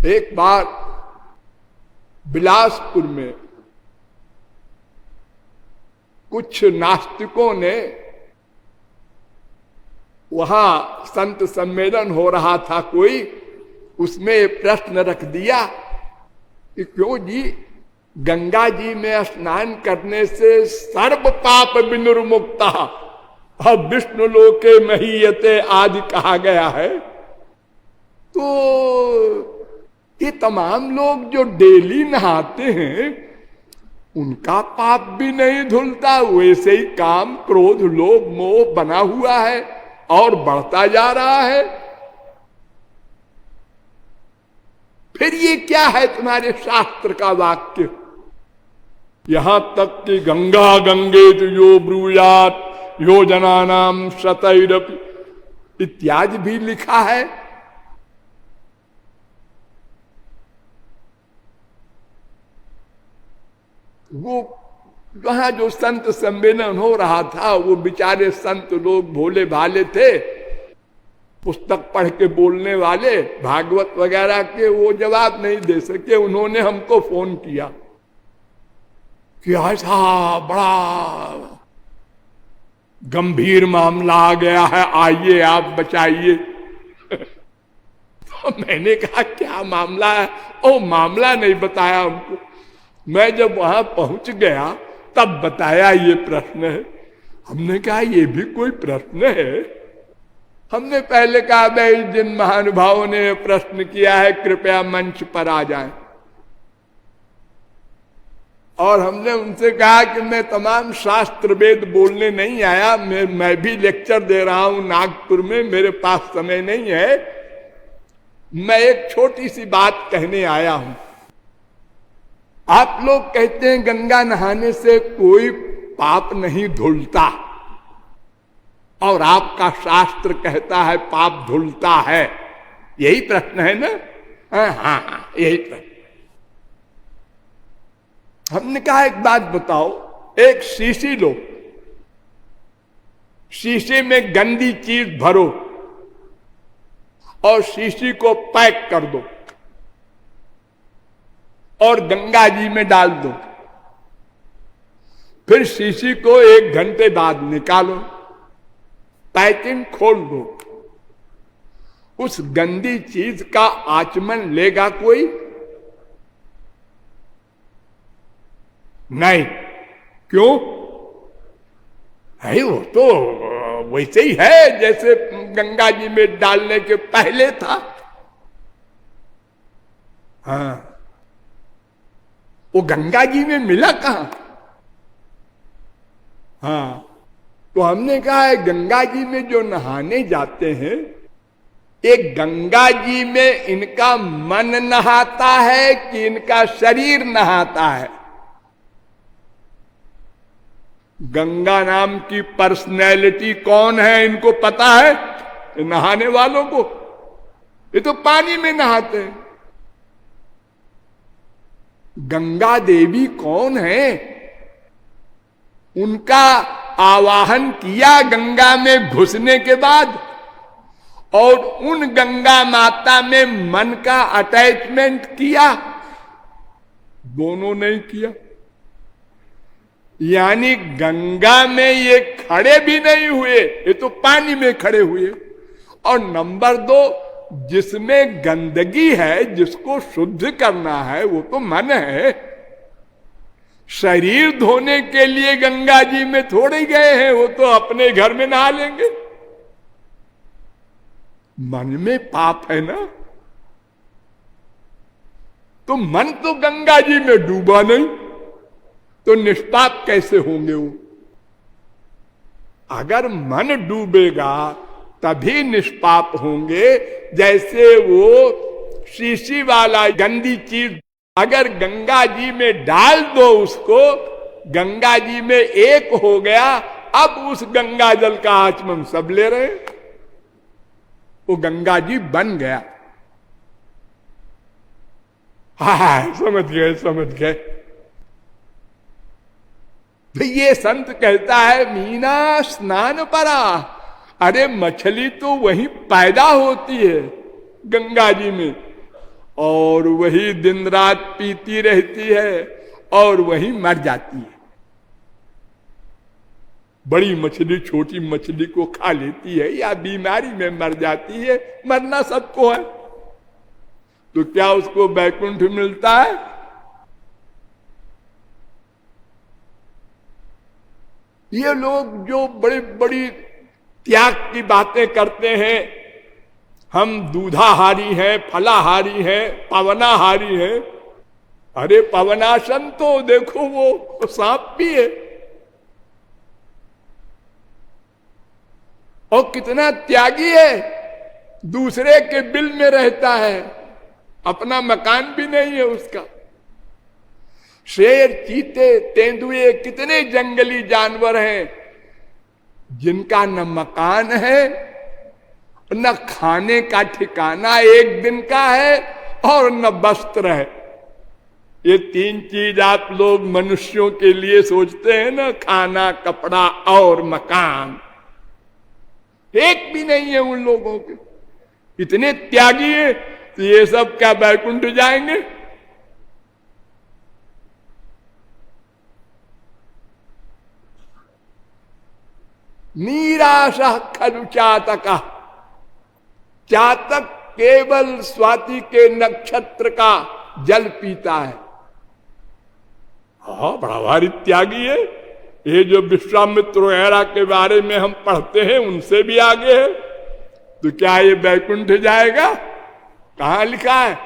एक बार बिलासपुर में कुछ नास्तिकों ने, वहां संत सम्मेलन हो रहा था कोई, उसमें प्रश्न रख दिया कि क्यों जी गंगा जी में स्नान करने से सर्व पाप विनिर्मुक्ता अब विष्णु लोके महीयते आदि कहा गया है। तो ये तमाम लोग जो डेली नहाते हैं उनका पाप भी नहीं धुलता, वैसे ही काम क्रोध लोभ मोह बना हुआ है और बढ़ता जा रहा है। फिर ये क्या है तुम्हारे शास्त्र का वाक्य? यहां तक कि गंगा गंगेत यो ब्रूयात योजनानाम शतैरपि इत्यादि भी लिखा है। वो वहां जो संत सम्मेलन हो रहा था, वो बेचारे संत लोग भोले भाले थे, पुस्तक पढ़ के बोलने वाले, भागवत वगैरह के, वो जवाब नहीं दे सके। उन्होंने हमको फोन किया कि ऐसा बड़ा गंभीर मामला आ गया है, आइए आप बचाइए। तो मैंने कहा क्या मामला है? ओ मामला नहीं बताया हमको। मैं जब वहां पहुंच गया तब बताया ये प्रश्न है। हमने कहा ये भी कोई प्रश्न है? हमने पहले कहा भाई जिन महानुभावों ने प्रश्न किया है कृपया मंच पर आ जाएं। और हमने उनसे कहा कि मैं तमाम शास्त्र वेद बोलने नहीं आया, मैं भी लेक्चर दे रहा हूं नागपुर में, मेरे पास समय नहीं है, मैं एक छोटी सी बात कहने आया हूं। आप लोग कहते हैं गंगा नहाने से कोई पाप नहीं धुलता, और आपका शास्त्र कहता है पाप धुलता है। यही प्रश्न है ना? हाँ, यही प्रश्न। हमने कहा एक बात बताओ, एक शीशी लो, शीशे में गंदी चीज भरो और शीशी को पैक कर दो और गंगा जी में डाल दो, फिर शीशी को 1 घंटे बाद निकालो, पैकिंग खोल दो। उस गंदी चीज का आचमन लेगा कोई? नहीं। क्यों? है वो तो वैसे ही है जैसे गंगा जी में डालने के पहले था। हाँ, वो गंगा जी में मिला कहां? हाँ, तो हमने कहा है गंगा जी में जो नहाने जाते हैं, एक गंगा जी में इनका मन नहाता है कि इनका शरीर नहाता है? गंगा नाम की पर्सनैलिटी कौन है इनको पता है? नहाने वालों को। ये तो पानी में नहाते हैं। गंगा देवी कौन है? उनका आवाहन किया गंगा में घुसने के बाद, और उन गंगा माता में मन का अटैचमेंट किया? दोनों नहीं किया। यानी गंगा में ये खड़े भी नहीं हुए, ये तो पानी में खड़े हुए। और नंबर 2, जिसमें गंदगी है, जिसको शुद्ध करना है, वो तो मन है। शरीर धोने के लिए गंगा जी में थोड़े गए हैं, वो तो अपने घर में नहा लेंगे। मन में पाप है ना, तो मन तो गंगा जी में डूबा नहीं, तो निष्पाप कैसे होंगे वो? अगर मन डूबेगा तभी निष्पाप होंगे। जैसे वो शीशी वाला गंदी चीज अगर गंगा जी में डाल दो, उसको गंगा जी में एक हो गया, अब उस गंगा जल का आचमन सब ले रहे, वो गंगा जी बन गया। हाँ, समझ गए समझ गए। तो ये संत कहता है मीना स्नान परा। अरे मछली तो वहीं पैदा होती है गंगा जी में, और वही दिन रात पीती रहती है और वही मर जाती है। बड़ी मछली छोटी मछली को खा लेती है या बीमारी में मर जाती है, मरना सबको है, तो क्या उसको वैकुंठ मिलता है? ये लोग जो बड़ी बड़ी त्याग की बातें करते हैं, हम दूधाहारी हैं, फलाहारी हैं, पवनाहारी हैं। अरे पवनाशन तो देखो वो सांप भी है, और कितना त्यागी है, दूसरे के बिल में रहता है, अपना मकान भी नहीं है उसका। शेर, चीते, तेंदुए, कितने जंगली जानवर हैं जिनका न मकान है न खाने का ठिकाना एक दिन का है और न वस्त्र है। ये तीन चीज आप लोग मनुष्यों के लिए सोचते हैं ना, खाना, कपड़ा और मकान, एक भी नहीं है उन लोगों के। इतने त्यागी है तो ये सब क्या वैकुंठ जाएंगे? निराशा खलु चातक, चातक केवल स्वाति के नक्षत्र का जल पीता है। हाँ, बड़ा भारी त्यागी है। ये जो विश्वामित्र वगैरह के बारे में हम पढ़ते हैं उनसे भी आगे है, तो क्या ये वैकुंठ जाएगा? कहां लिखा है?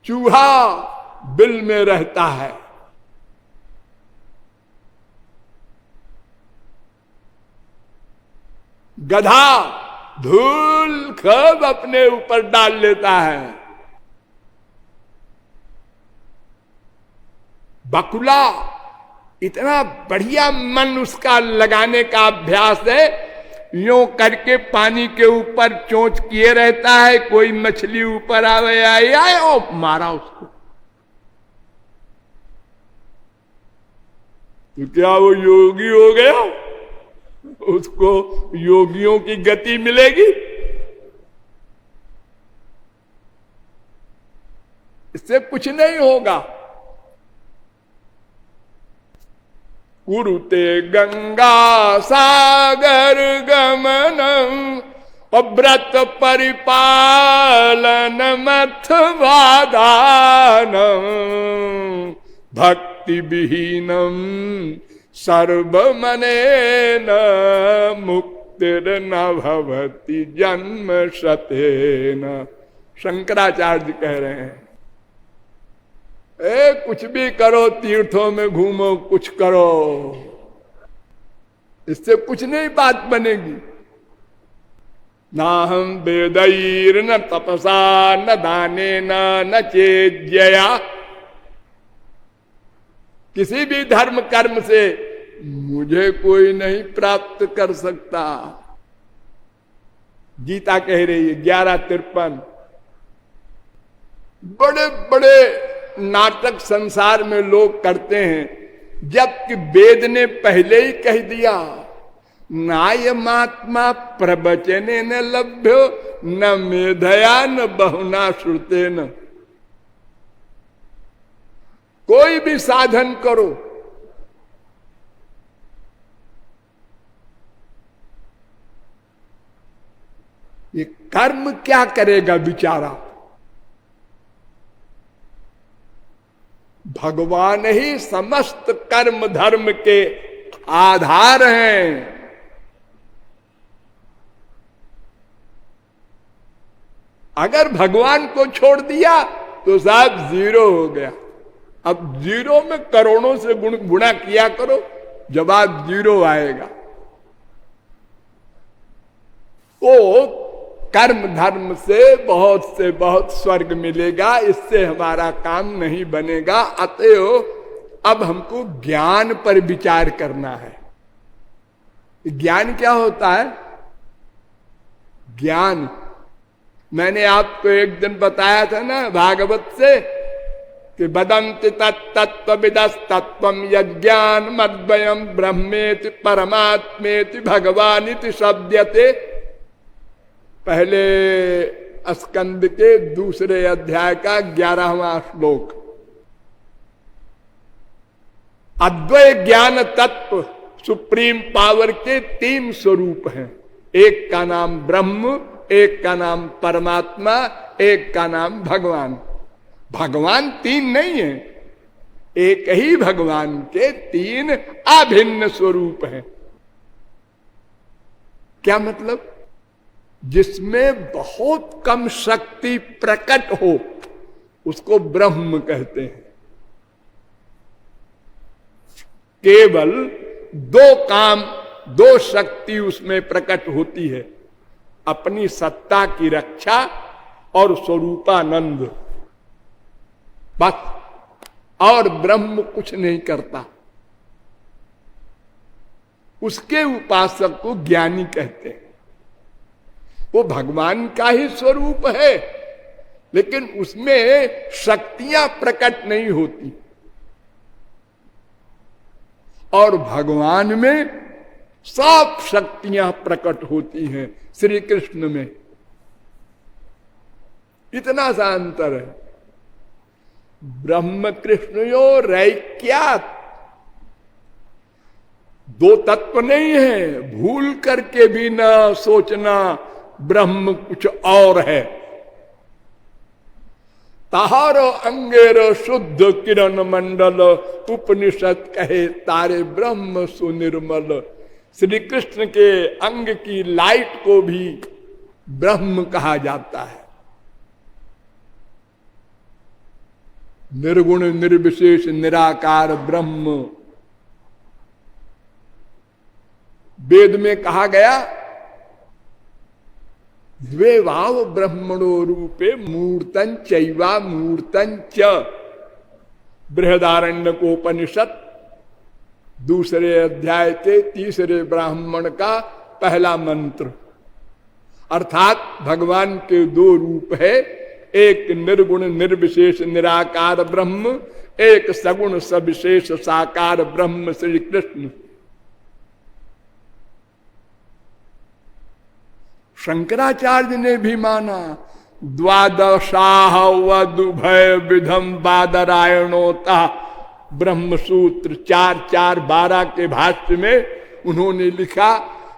चूहा बिल में रहता है, गधा धूल खूब अपने ऊपर डाल लेता है, बकुला इतना बढ़िया मन उसका लगाने का अभ्यास है, यूं करके पानी के ऊपर चोंच किए रहता है, कोई मछली ऊपर आवे आए और मारा उसको। तो क्या वो योगी हो गया? उसको योगियों की गति मिलेगी? इससे कुछ नहीं होगा। कुरुते गंगा सागर गमनम व्रत परिपालन मथवादानम भक्ति विहीनम सर्वमनेन मुक्तिर न भवति जन्म शतेन। शंकराचार्य कह रहे हैं, कुछ भी करो, तीर्थों में घूमो, कुछ करो, इससे कुछ नहीं बात बनेगी। ना हम वेदैर न तपसा न दाने न चेज्या, किसी भी धर्म कर्म से मुझे कोई नहीं प्राप्त कर सकता। गीता कह रही है 11:53। बड़े बड़े नाटक संसार में लोग करते हैं, जबकि वेद ने पहले ही कह दिया, नायमात्मा प्रवचने न लभ्यो न मेधया न बहुना श्रुते न। कोई भी साधन करो, ये कर्म क्या करेगा बेचारा? भगवान ही समस्त कर्म धर्म के आधार हैं। अगर भगवान को छोड़ दिया तो साहब जीरो हो गया। अब जीरो में करोड़ों से गुणा किया करो, जवाब जीरो आएगा। वो कर्म धर्म से बहुत स्वर्ग मिलेगा, इससे हमारा काम नहीं बनेगा। अतएव अब हमको ज्ञान पर विचार करना है। ज्ञान क्या होता है? ज्ञान मैंने आपको एक दिन बताया था ना भागवत से, कि वदन्ति तत्तत्त्वविदस् तत्त्वं यज्ञान मद्वयम् ब्रह्मेति परमात्मेति भगवानिति शब्दते। पहले स्कंद के दूसरे अध्याय का 11वां श्लोक। अद्वय ज्ञान तत्व सुप्रीम पावर के 3 स्वरूप हैं। एक का नाम ब्रह्म, एक का नाम परमात्मा, एक का नाम भगवान। भगवान 3 नहीं है, एक ही भगवान के 3 अभिन्न स्वरूप हैं। क्या मतलब? जिसमें बहुत कम शक्ति प्रकट हो उसको ब्रह्म कहते हैं। केवल 2 काम, 2 शक्ति उसमें प्रकट होती है, अपनी सत्ता की रक्षा और स्वरूपानंद, बस। और ब्रह्म कुछ नहीं करता। उसके उपासक को ज्ञानी कहते हैं। वो भगवान का ही स्वरूप है, लेकिन उसमें शक्तियां प्रकट नहीं होती। और भगवान में सब शक्तियां प्रकट होती हैं। श्री कृष्ण में इतना सा अंतर है। ब्रह्म कृष्णयो रैक्यात्, 2 तत्व नहीं है। भूल करके भी ना सोचना ब्रह्म कुछ और है। ताहारो अंगेरो शुद्ध किरण मंडल, उपनिषद कहे तारे ब्रह्म सुनिर्मल। श्री कृष्ण के अंग की लाइट को भी ब्रह्म कहा जाता है। निर्गुण निर्विशेष निराकार ब्रह्म। वेद में कहा गया द्वे वाव ब्रह्मणो रूपे मूर्तन चैवा मूर्तन च। बृहदारण्यकोपनिषद दूसरे अध्याय के 3 ब्राह्मण का पहला मंत्र। अर्थात भगवान के 2 रूप है, एक निर्गुण निर्विशेष निराकार ब्रह्म, एक सगुण सविशेष साकार ब्रह्म श्री कृष्ण। शंकराचार्य ने भी माना। द्वादशाह वदुभय विधम बादरायणोता ब्रह्म सूत्र 4:4-12 के भाष्य में उन्होंने लिखा,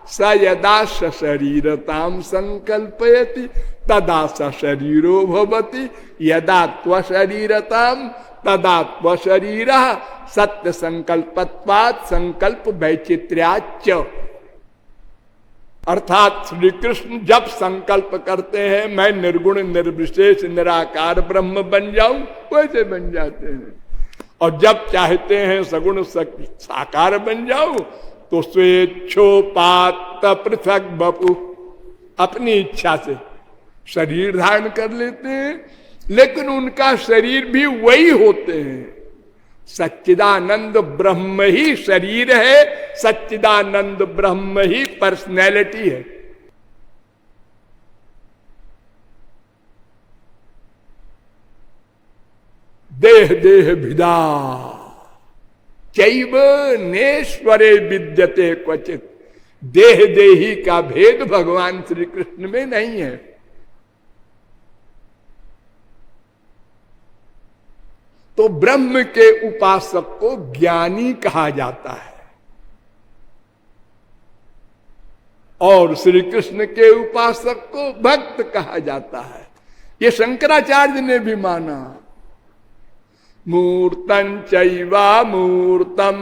स यदा सशरीरताम संकल्पयति तदा सशरीरो भवति, यदा त्वशरीरताम तदा त्वशरीरः सत्य संकल्पत्वात् संकल्प वैचित्र्याच्च। अर्थात श्री कृष्ण जब संकल्प करते हैं मैं निर्गुण निर्विशेष निराकार ब्रह्म बन जाऊं, वैसे बन जाते हैं। और जब चाहते हैं सगुण साकार बन जाऊं तो स्वेच्छोपात पृथक बपु, अपनी इच्छा से शरीर धारण कर लेते हैं, लेकिन उनका शरीर भी वही होते हैं। सच्चिदानंद ब्रह्म ही शरीर है, सच्चिदानंद ब्रह्म ही पर्सनैलिटी है। देह देह भिदा चैव नेश्वरे विद्यते क्वचित। देह देही का भेद भगवान श्री कृष्ण में नहीं है। तो ब्रह्म के उपासक को ज्ञानी कहा जाता है और श्री कृष्ण के उपासक को भक्त कहा जाता है। ये शंकराचार्य ने भी माना। मूर्तं चैवा मूर्तम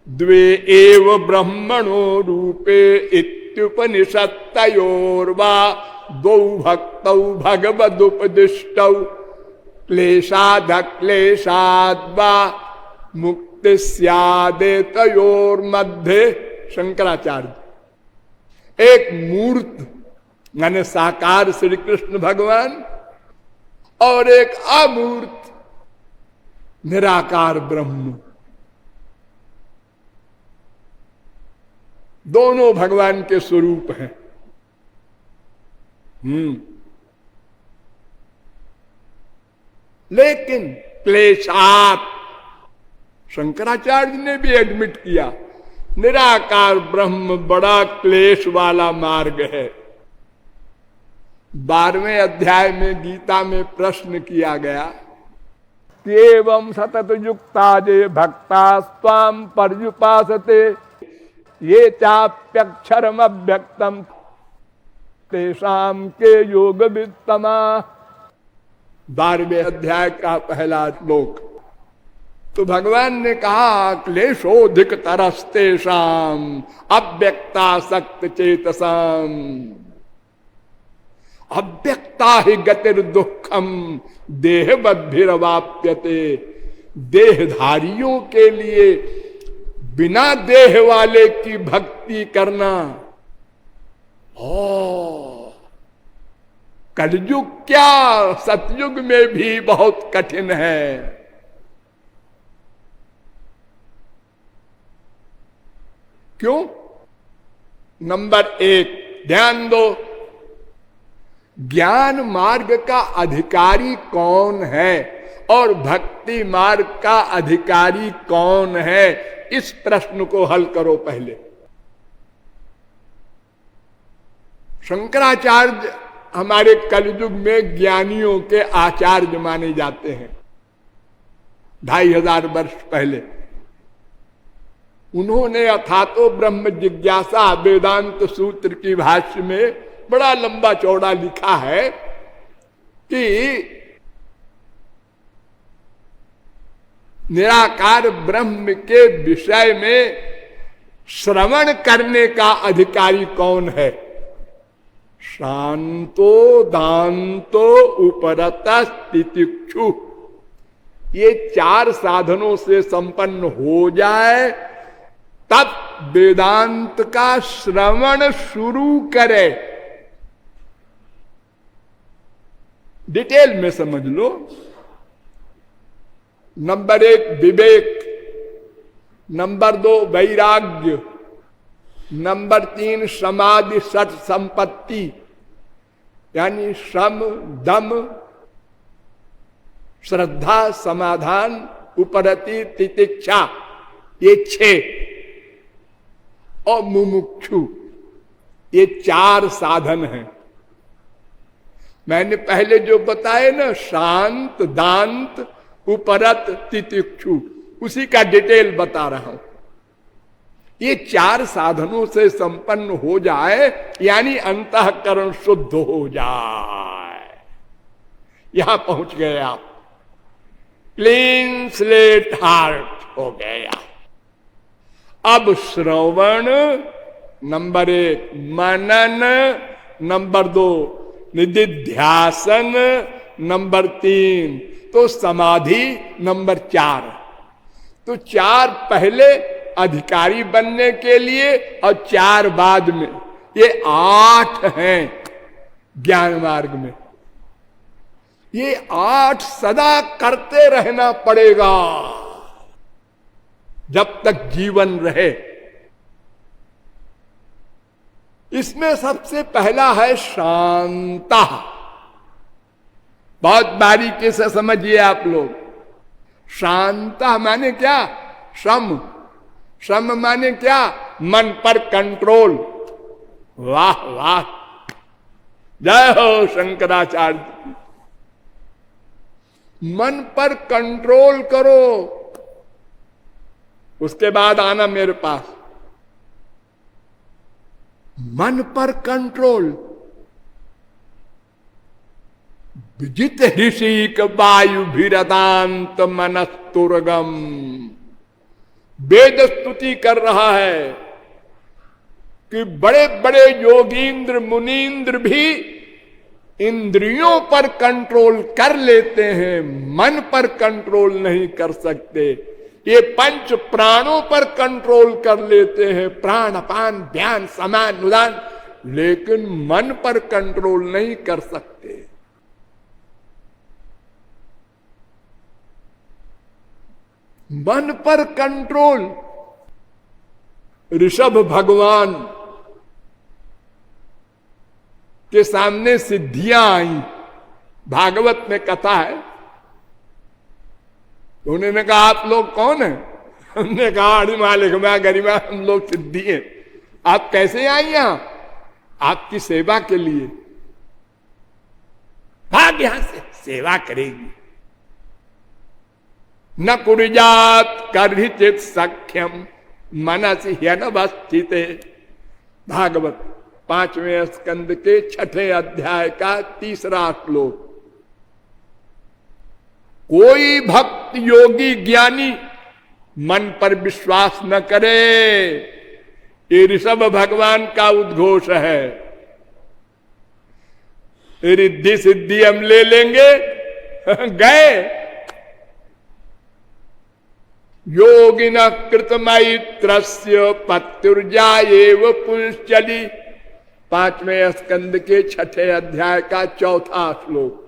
द्वे एव ब्रह्मणो रूपे इत्युपनिषत्तयोर्वा द्वौ भक्तौ भगवदुपदिष्टौ क्लेशाद क्लेशाद्वा मुक्ति स्यादेतयोर्मध्ये। शंकराचार्य एक मूर्त माने साकार श्री कृष्ण भगवान और एक अमूर्त निराकार ब्रह्म, दोनों भगवान के स्वरूप हैं। लेकिन क्लेशात, शंकराचार्य ने भी एडमिट किया, निराकार ब्रह्म बड़ा क्लेश वाला मार्ग है। 12वें अध्याय में गीता में प्रश्न किया गया कि एवं सतत युक्ता जे भक्ता स्वाम पर्युपासते ये चाप्यक्षरम अव्यक्तम तेषाम के योग वित्तमा। 12वें अध्याय का पहला श्लोक। तो भगवान ने कहा क्लेशोधिक तरस्तेषाम अव्यक्तासक्त चेतसाम। अव्यक्ता ही गतिर दुखम देहवद्भिरवाप्यते। देहधारियों के लिए बिना देह वाले की भक्ति करना कलयुग क्या सतयुग में भी बहुत कठिन है। क्यों? नंबर 1 ध्यान दो, ज्ञान मार्ग का अधिकारी कौन है और भक्ति मार्ग का अधिकारी कौन है, इस प्रश्न को हल करो पहले। शंकराचार्य हमारे कलयुग में ज्ञानियों के आचार्य माने जाते हैं। 2500 वर्ष पहले उन्होंने अथातो ब्रह्म जिज्ञासा वेदांत सूत्र की भाष्य में बड़ा लंबा चौड़ा लिखा है कि निराकार ब्रह्म के विषय में श्रवण करने का अधिकारी कौन है। शांतो दांतो उपरता स्थितिक्षु, ये 4 साधनों से संपन्न हो जाए तब वेदांत का श्रवण शुरू करे। डिटेल में समझ लो। नंबर 1 विवेक, नंबर 2 वैराग्य, नंबर 3 समाधि सठ संपत्ति यानी श्रम दम श्रद्धा समाधान उपरति तितिक्षा, ये 6 और मुमुक्षु, ये 4 साधन हैं। मैंने पहले जो बताए ना, शांत दांत उपरत तितिक्षु, उसी का डिटेल बता रहा हूं। ये 4 साधनों से संपन्न हो जाए यानी अंतःकरण शुद्ध हो जाए, यहां पहुंच गए आप, क्लीन स्लेट हार्ट हो गया। अब श्रवण नंबर 1, मनन नंबर 2, निधिध्यासन नंबर 3, तो समाधि नंबर 4। तो 4 पहले अधिकारी बनने के लिए और 4 बाद में, ये 8 हैं ज्ञान मार्ग में। ये 8 सदा करते रहना पड़ेगा जब तक जीवन रहे। इसमें सबसे पहला है शांता। बहुत बारीकी से समझिए आप लोग। शांता माने क्या? शम। शम माने क्या? मन पर कंट्रोल। वाह वाह, जय हो शंकराचार्य। मन पर कंट्रोल करो, उसके बाद आना मेरे पास। मन पर कंट्रोल। विजित ऋषिक वायु भीरदांत मनस्तुर्गम। वेद स्तुति कर रहा है कि बड़े बड़े योगींद्र मुनींद्र भी इंद्रियों पर कंट्रोल कर लेते हैं, मन पर कंट्रोल नहीं कर सकते। ये 5 प्राणों पर कंट्रोल कर लेते हैं, प्राण अपान ध्यान समान उदान, लेकिन मन पर कंट्रोल नहीं कर सकते। मन पर कंट्रोल। ऋषभ भगवान के सामने सिद्धियां आई, भागवत में कथा है। तो उन्होंने कहा आप लोग कौन है? हमने कहा अड़ी मालिक मैं गरिमा, हम लोग सिद्धि हैं। आप कैसे आई यहां? आपकी सेवा के लिए। भाग यहां से, सेवा करेगी। न कुर्यात कर्हिचित सख्यम मनस ह्यनवस्थित। भागवत 5वें स्कंद के 6ठे अध्याय का 3रा श्लोक। कोई भक्त योगी ज्ञानी मन पर विश्वास न करे, ये ऋषभ भगवान का उद्घोष है। रिद्धि सिद्धि हम ले लेंगे गए। योगिन कृतमैत्रस्य पत्युर्जाएव पुंश्चली। 5वें स्कंद के 6ठे अध्याय का 4था श्लोक।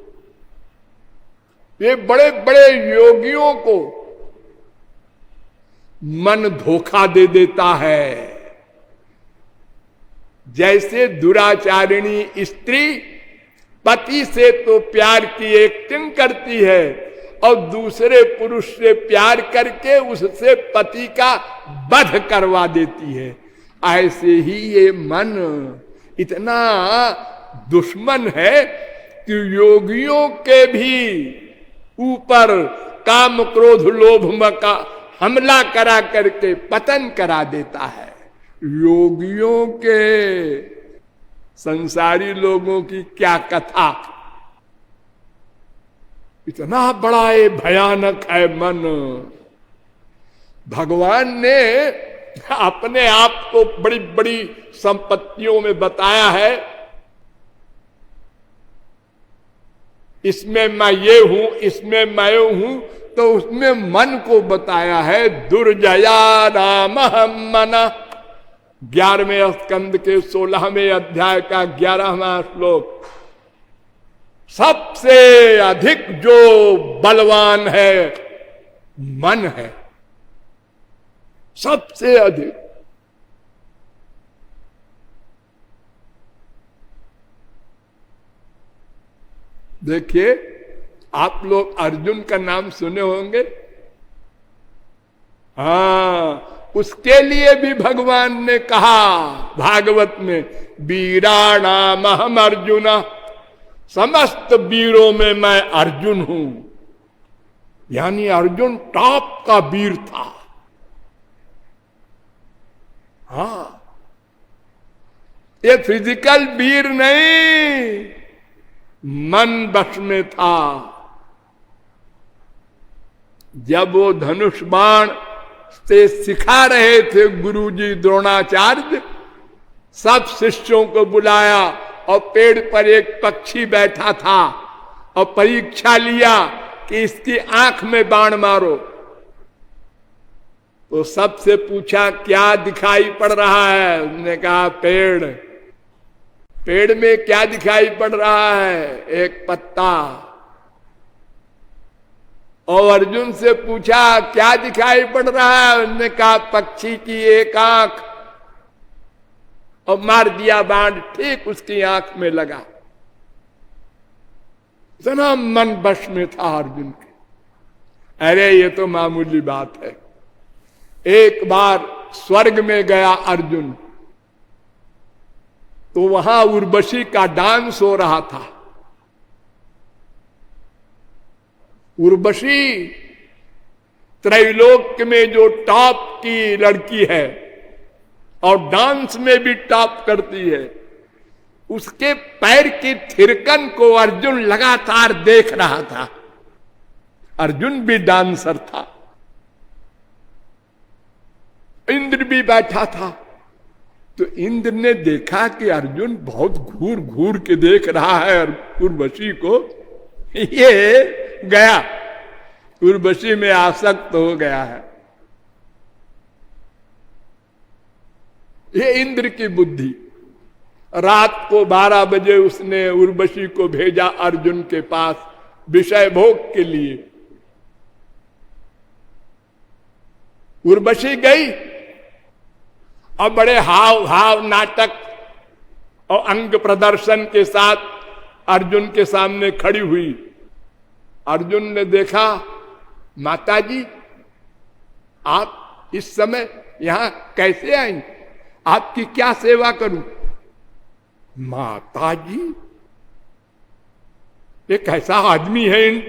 ये बड़े बड़े योगियों को मन धोखा दे देता है। जैसे दुराचारिणी स्त्री पति से तो प्यार की एक्टिंग करती है और दूसरे पुरुष से प्यार करके उससे पति का वध करवा देती है, ऐसे ही ये मन इतना दुश्मन है कि योगियों के भी ऊपर काम क्रोध लोभ का हमला करा करके पतन करा देता है। योगियों के, संसारी लोगों की क्या कथा। इतना बड़ा ये भयानक है मन। भगवान ने अपने आप को बड़ी बड़ी संपत्तियों में बताया है, इसमें मैं ये हूं, इसमें मैं हूं, तो उसमें मन को बताया है। दुर्जया राम मना। 11वें स्कंद के 16वें अध्याय का 11वां श्लोक। सबसे अधिक जो बलवान है मन है, सबसे अधिक। देखिए, आप लोग अर्जुन का नाम सुने होंगे। हाँ, उसके लिए भी भगवान ने कहा भागवत में, वीराणाम अहम अर्जुन। समस्त वीरों में मैं अर्जुन हूं। यानी अर्जुन टॉप का वीर था। हाँ, ये फिजिकल वीर नहीं, मन वश में था। जब वो धनुष बाण से सिखा रहे थे गुरुजी द्रोणाचार्य, सब शिष्यों को बुलाया और पेड़ पर एक पक्षी बैठा था और परीक्षा लिया कि इसकी आंख में बाण मारो। तो सबसे पूछा क्या दिखाई पड़ रहा है? उसने कहा पेड़। पेड़ में क्या दिखाई पड़ रहा है? एक पत्ता। और अर्जुन से पूछा क्या दिखाई पड़ रहा है? उसने कहा पक्षी की एक आंख। और मार दिया बाण, ठीक उसकी आंख में लगा। इतना मन वश में था अर्जुन के। अरे ये तो मामूली बात है। एक बार स्वर्ग में गया अर्जुन, तो वहां उर्वशी का डांस हो रहा था। उर्वशी त्रैलोक्य में जो टॉप की लड़की है और डांस में भी टॉप करती है, उसके पैर की थिरकन को अर्जुन लगातार देख रहा था। अर्जुन भी डांसर था। इंद्र भी बैठा था। तो इंद्र ने देखा कि अर्जुन बहुत घूर घूर के देख रहा है उर्वशी को। ये गया, उर्वशी में आसक्त हो गया है। ये इंद्र की बुद्धि। रात को 12 बजे उसने उर्वशी को भेजा अर्जुन के पास विषय भोग के लिए। उर्वशी गई और बड़े हाव भाव नाटक और अंग प्रदर्शन के साथ अर्जुन के सामने खड़ी हुई। अर्जुन ने देखा, माताजी आप इस समय यहां कैसे आई? आपकी क्या सेवा करूं? माताजी? एक ऐसा आदमी है इन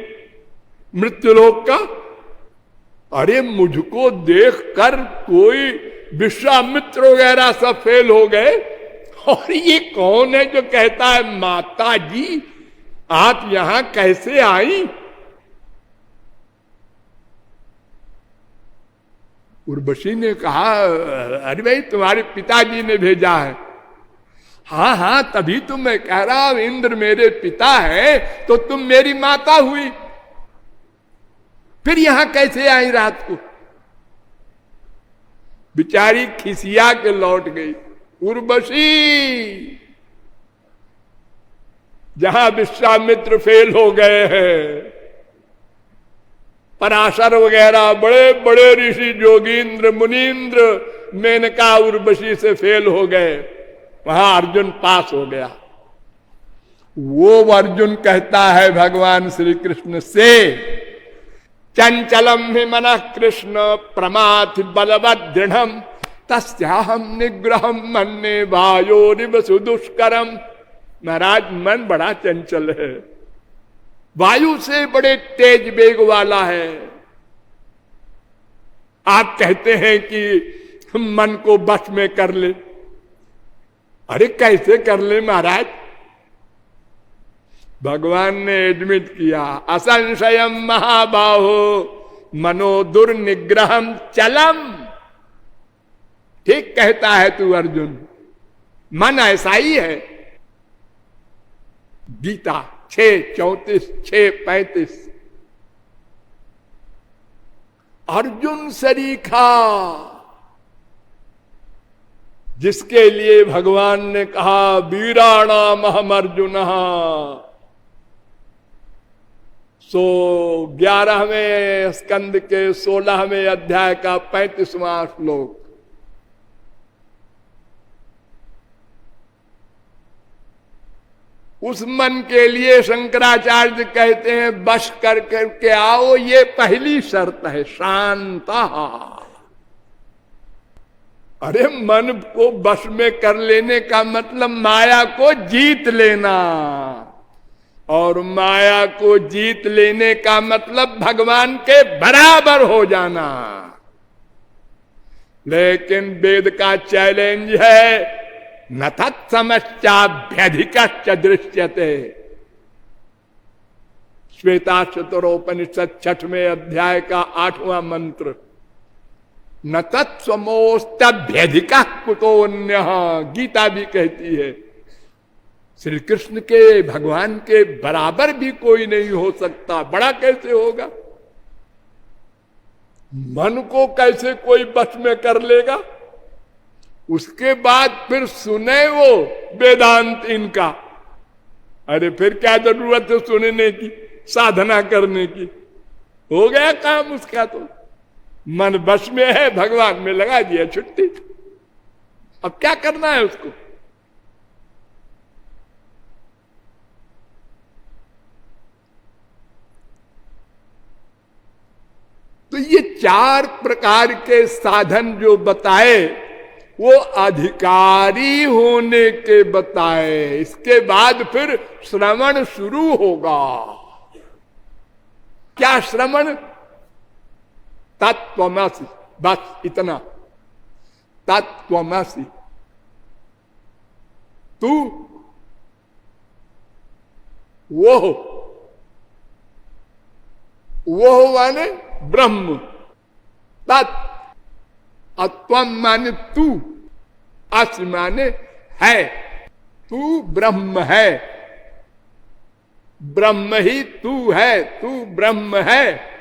मृत्युलोक का। अरे मुझको देखकर कोई विश्वामित्र वगैरह सब फेल हो गए, और ये कौन है जो कहता है माता जी आप यहां कैसे आई? उर्वशी ने कहा अरे भाई तुम्हारे पिताजी ने भेजा है। हाँ हाँ तभी तो मैं कह रहा हूं इंद्र मेरे पिता है तो तुम मेरी माता हुई, फिर यहां कैसे आई रात को? बिचारी खिसिया के लौट गई। उर्वशी जहां विश्वामित्र फेल हो गए हैं, पराशर वगैरह बड़े बड़े ऋषि जोगींद्र मुनीन्द्र मेनका उर्वशी से फेल हो गए, वहां अर्जुन पास हो गया। वो अर्जुन कहता है भगवान श्री कृष्ण से, चंचलम ही मन कृष्ण प्रमाथि बलवद दृढ़ तस्याहम निग्रहम मन्ने वायोरिव सुदुष्करम। महाराज मन बड़ा चंचल है, वायु से बड़े तेज वेग वाला है। आप कहते हैं कि मन को बस में कर ले, अरे कैसे कर ले महाराज? भगवान ने एडमिट किया, असंशयम महाबाहो मनो दुर्निग्रहम चलम। ठीक कहता है तू अर्जुन, मन ऐसा ही है। गीता 6:34, 6:35। अर्जुन सरीखा जिसके लिए भगवान ने कहा वीराणाम अहम अर्जुन, सो 11वें स्कंद के 16वें अध्याय का 35वां श्लोक। उस मन के लिए शंकराचार्य कहते हैं बश कर करके आओ, ये पहली शर्त है शांता। अरे मन को बश में कर लेने का मतलब माया को जीत लेना, और माया को जीत लेने का मतलब भगवान के बराबर हो जाना। लेकिन वेद का चैलेंज है न तत्समश्चाभ्यधिकश्च दृश्यते। श्वेता चतुरोपनिषद 6वें अध्याय का 8वां मंत्र, न तत्समोस्तभ्यधिका कुतोन्य। गीता भी कहती है श्री कृष्ण के भगवान के बराबर भी कोई नहीं हो सकता। बड़ा कैसे होगा? मन को कैसे कोई बस में कर लेगा? उसके बाद फिर सुने वो वेदांत इनका, अरे फिर क्या जरूरत है सुनने की, साधना करने की? हो गया काम उसका। तो मन बस में है, भगवान में लगा दिया छुट्टी। अब क्या करना है उसको? तो ये 4 प्रकार के साधन जो बताए वो अधिकारी होने के बताए। इसके बाद फिर श्रवण शुरू होगा। क्या श्रवण? तत्त्वमसि, बस इतना। तत्त्वमसि, तू वो माने ब्रह्म, तत् अत्वम माने तू, अस माने है, तू ब्रह्म है, ब्रह्म ही तू है, तू ब्रह्म है।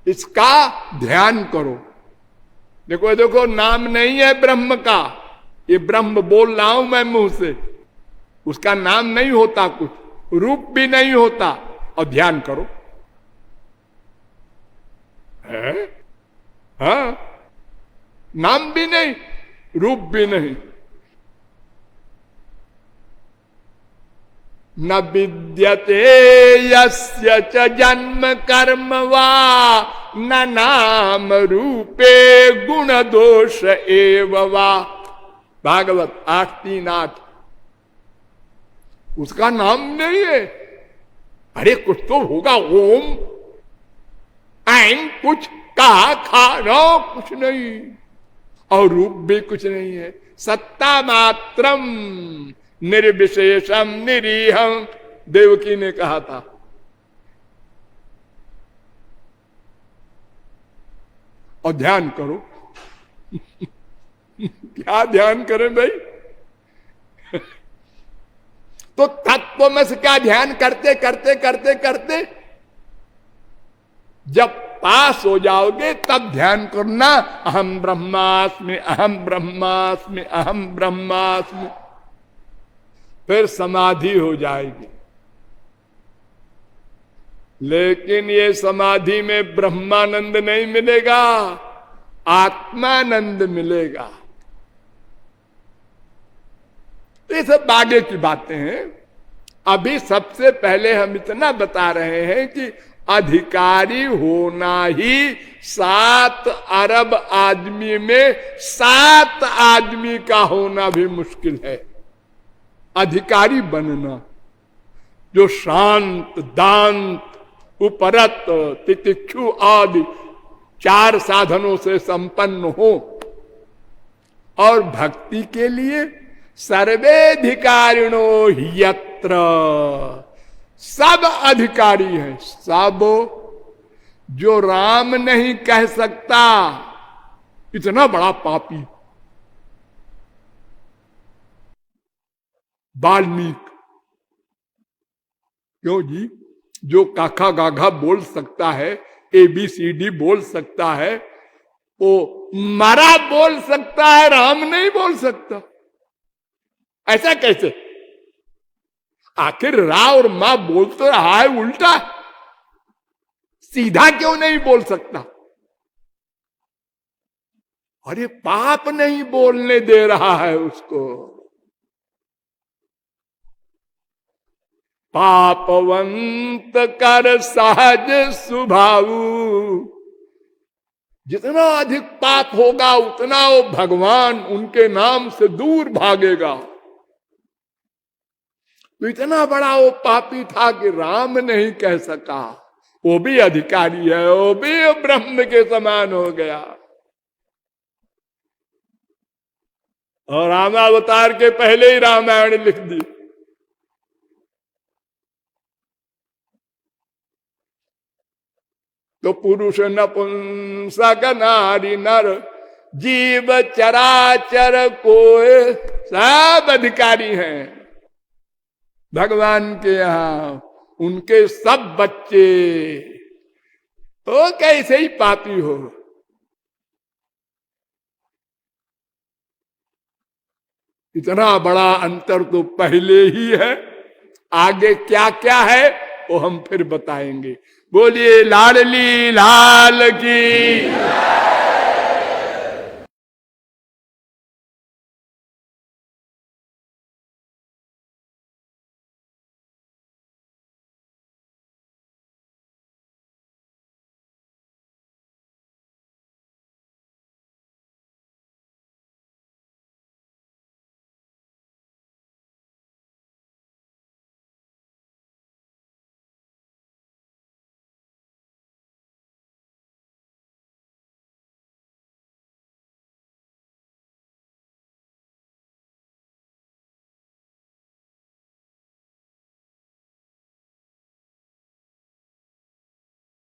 इसका ध्यान करो। देखो देखो, नाम नहीं है ब्रह्म का, ये ब्रह्म बोल रहा हूं मैं मुंह से, उसका नाम नहीं होता, कुछ रूप भी नहीं होता। और ध्यान करो, है? हाँ, नाम भी नहीं, रूप भी नहीं। न विद्यते यस्य च जन्म कर्म वा न नाम रूपे गुण दोष एव वा। भागवत 8:3-8। उसका नाम नहीं है। अरे कुछ तो होगा, ओम ऐन कुछ कहा खाना कुछ नहीं, और रूप भी कुछ नहीं है। सत्ता मात्रम निर्विशेषम निरीहम, देवकी ने कहा था। और ध्यान करो क्या ध्यान करें भाई? तो तत्वमसि का ध्यान करते करते करते करते जब पास हो जाओगे तब ध्यान करना, अहम ब्रह्मास्मि अहम ब्रह्मास्मि अहम ब्रह्मास्मि, फिर समाधि हो जाएगी। लेकिन ये समाधि में ब्रह्मानंद नहीं मिलेगा, आत्मानंद मिलेगा। ये सब आगे की बातें हैं। अभी सबसे पहले हम इतना बता रहे हैं कि अधिकारी होना ही 7 अरब आदमी में 7 आदमी का होना भी मुश्किल है। अधिकारी बनना जो शांत, दांत, उपरत, तितिक्षु आदि 4 साधनों से संपन्न हो, और भक्ति के लिए सर्वेधिकारिणो यत्र, सब अधिकारी हैं। सब जो राम नहीं कह सकता, इतना बड़ा पापी। वाल्मीकि क्यों जी? जो काखा गाघा बोल सकता है, ABCD बोल सकता है, वो मरा बोल सकता है, राम नहीं बोल सकता। ऐसा कैसे? आखिर रा और मां बोल तो रहा है उल्टा, सीधा क्यों नहीं बोल सकता? अरे पाप नहीं बोलने दे रहा है उसको। पापवंत कर सहज स्वभावु, जितना अधिक पाप होगा उतना वो भगवान उनके नाम से दूर भागेगा। तो इतना बड़ा वो पापी था कि राम नहीं कह सका। वो भी अधिकारी है, वो भी ब्रह्म के समान हो गया। और रामावतार के पहले ही रामायण लिख दी। तो पुरुष नपुंसक नारी नर जीव चराचर कोय सब अधिकारी हैं भगवान के यहां। उनके सब बच्चे तो कैसे ही पापी हो। इतना बड़ा अंतर तो पहले ही है, आगे क्या क्या है वो हम फिर बताएंगे। बोलिए लाडली लाल की।